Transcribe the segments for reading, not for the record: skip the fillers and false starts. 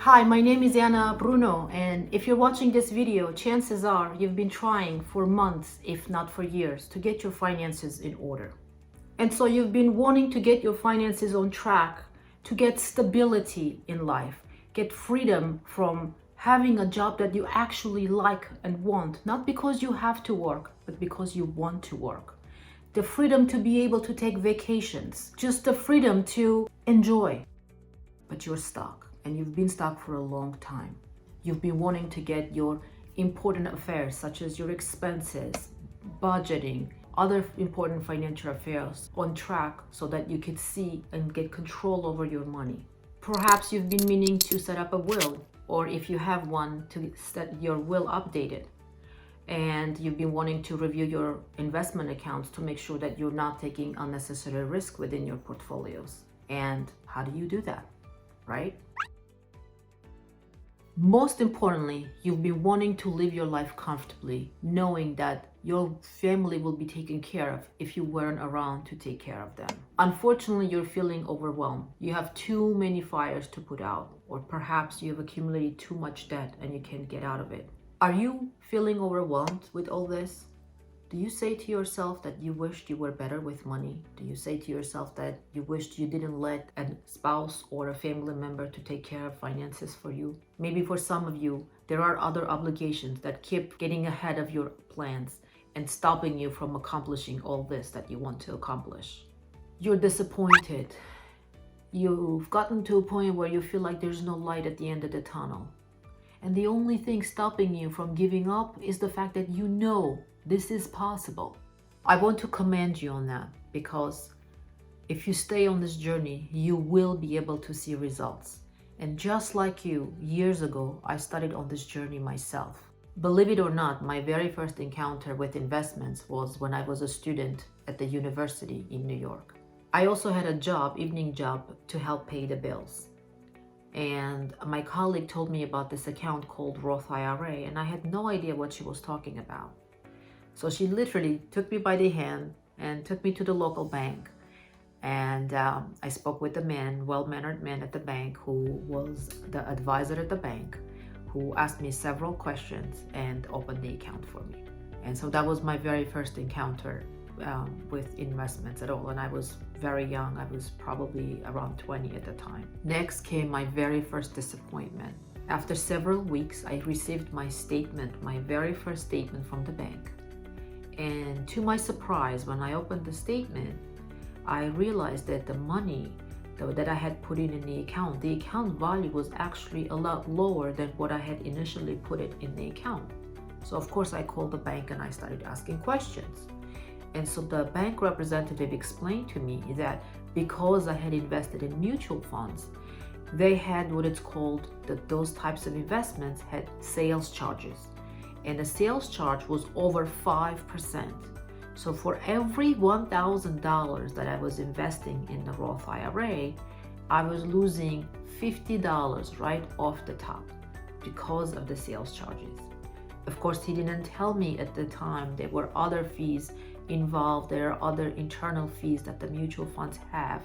Hi, my name is Anna Bruno, and if you're watching this video, chances are you've been trying for months, if not for years, to get your finances in order. And so you've been wanting to get your finances on track, to get stability in life, get freedom from having a job that you actually like and want, not because you have to work, but because you want to work. The freedom to be able to take vacations, just the freedom to enjoy. But you're stuck, and you've been stuck for a long time. You've been wanting to get your important affairs, such as your expenses, budgeting, other important financial affairs on track so that you could see and get control over your money. Perhaps you've been meaning to set up a will, or if you have one, to set your will updated. And you've been wanting to review your investment accounts to make sure that you're not taking unnecessary risk within your portfolios. And how do you do that, right? Most importantly, you've been wanting to live your life comfortably, knowing that your family will be taken care of if you weren't around to take care of them. Unfortunately, you're feeling overwhelmed. You have too many fires to put out, or perhaps you have accumulated too much debt and you can't get out of it. Are you feeling overwhelmed with all this? Do you say to yourself that you wished you were better with money? Do you say to yourself that you wished you didn't let a spouse or a family member to take care of finances for you? Maybe for some of you, there are other obligations that keep getting ahead of your plans and stopping you from accomplishing all this that you want to accomplish. You're disappointed. You've gotten to a point where you feel like there's no light at the end of the tunnel. And the only thing stopping you from giving up is the fact that you know this is possible. I want to commend you on that, because if you stay on this journey, you will be able to see results. And just like you, years ago, I started on this journey myself. Believe it or not, my very first encounter with investments was when I was a student at the university in New York. I also had a job, evening job, to help pay the bills. And my colleague told me about this account called Roth IRA, and I had no idea what she was talking about. So she literally took me by the hand and took me to the local bank. And I spoke with the man, well-mannered man at the bank, who was the advisor at the bank, who asked me several questions and opened the account for me. And so that was my very first encounter with investments at all. And I was very young. I was probably around 20 at the time. Next came my very first disappointment. After several weeks, I received my statement, my very first statement from the bank. And to my surprise, when I opened the statement, I realized that the money that I had put in the account value was actually a lot lower than what I had initially put it in the account. So of course I called the bank and I started asking questions. And so the bank representative explained to me that because I had invested in mutual funds, they had what it's called, that those types of investments had sales charges. And the sales charge was over 5%. So for every $1,000 that I was investing in the Roth IRA, I was losing $50 right off the top because of the sales charges. Of course, he didn't tell me at the time there were other fees involved. There are other internal fees that the mutual funds have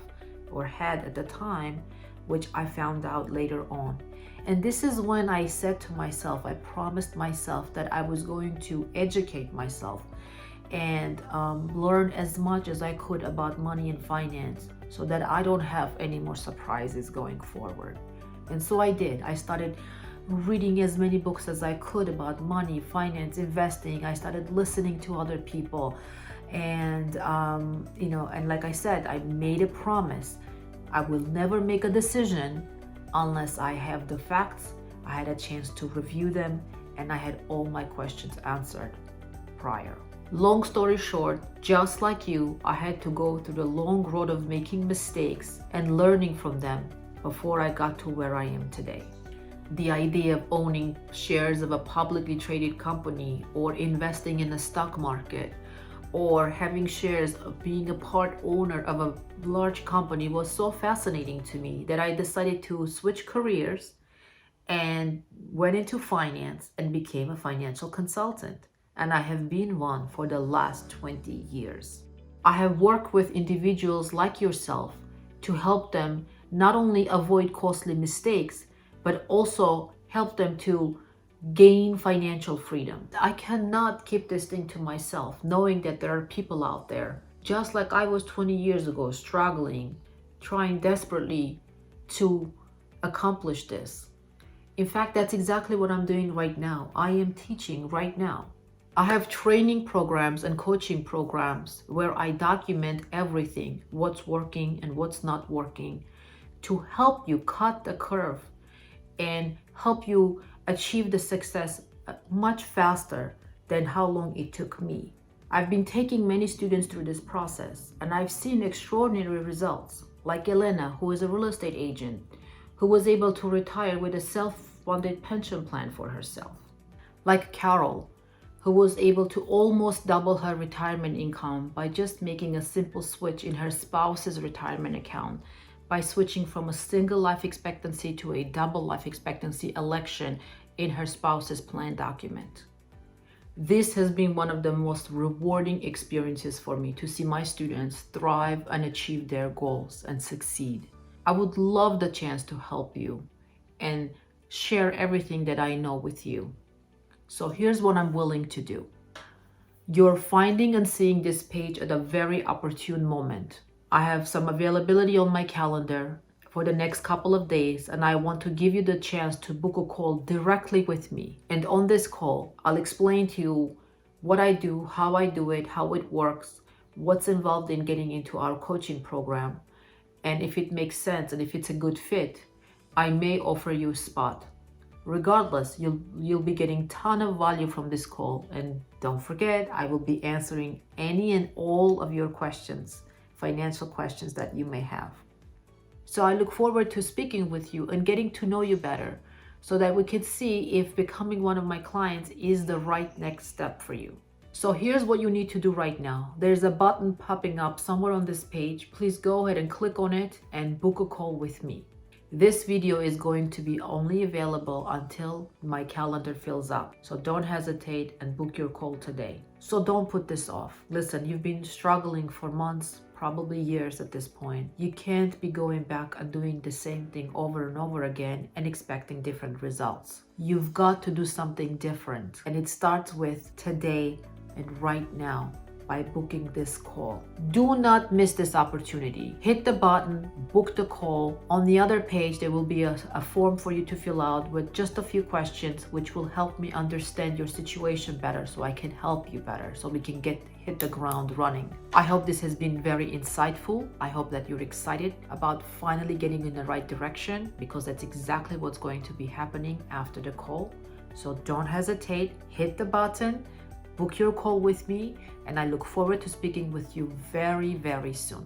or had at the time, which I found out later on. And this is when I said to myself, I promised myself that I was going to educate myself and learn as much as I could about money and finance so that I don't have any more surprises going forward. And so I did. I started reading as many books as I could about money, finance, investing. I started listening to other people. And, and like I said, I made a promise. I will never make a decision unless I have the facts, I had a chance to review them, and I had all my questions answered prior. Long story short, just like you, I had to go through the long road of making mistakes and learning from them before I got to where I am today. The idea of owning shares of a publicly traded company, or investing in the stock market, or having shares of being a part owner of a large company was so fascinating to me that I decided to switch careers and went into finance and became a financial consultant. And I have been one for the last 20 years. I have worked with individuals like yourself to help them not only avoid costly mistakes, but also help them to gain financial freedom. I cannot keep this thing to myself, knowing that there are people out there, just like I was 20 years ago, struggling, trying desperately to accomplish this. In fact, that's exactly what I'm doing right now. I am teaching right now. I have training programs and coaching programs where I document everything, what's working and what's not working, to help you cut the curve and help you achieve the success much faster than how long it took me. I've been taking many students through this process, and I've seen extraordinary results, like Elena, who is a real estate agent, who was able to retire with a self-funded pension plan for herself. Like Carol, who was able to almost double her retirement income by just making a simple switch in her spouse's retirement account, by switching from a single life expectancy to a double life expectancy election in her spouse's plan document. This has been one of the most rewarding experiences for me, to see my students thrive and achieve their goals and succeed. I would love the chance to help you and share everything that I know with you. So here's what I'm willing to do. You're finding and seeing this page at a very opportune moment. I have some availability on my calendar for the next couple of days, and I want to give you the chance to book a call directly with me. And on this call, I'll explain to you what I do, how I do it, how it works, what's involved in getting into our coaching program. And if it makes sense and if it's a good fit, I may offer you a spot. Regardless, you'll be getting a ton of value from this call. And don't forget, I will be answering any and all of your questions, financial questions that you may have. So I look forward to speaking with you and getting to know you better, so that we can see if becoming one of my clients is the right next step for you. So here's what you need to do right now. There's a button popping up somewhere on this page. Please go ahead and click on it and book a call with me. This video is going to be only available until my calendar fills up. So don't hesitate and book your call today. So don't put this off. Listen, you've been struggling for months, probably years at this point. You can't be going back and doing the same thing over and over again and expecting different results. You've got to do something different. And it starts with today and right now, by booking this call. Do not miss this opportunity. Hit the button, book the call. On the other page, there will be a form for you to fill out with just a few questions, which will help me understand your situation better, so I can help you better, so we can hit the ground running. I hope this has been very insightful. I hope that you're excited about finally getting in the right direction, because that's exactly what's going to be happening after the call. So don't hesitate, hit the button, book your call with me, and I look forward to speaking with you very, very soon.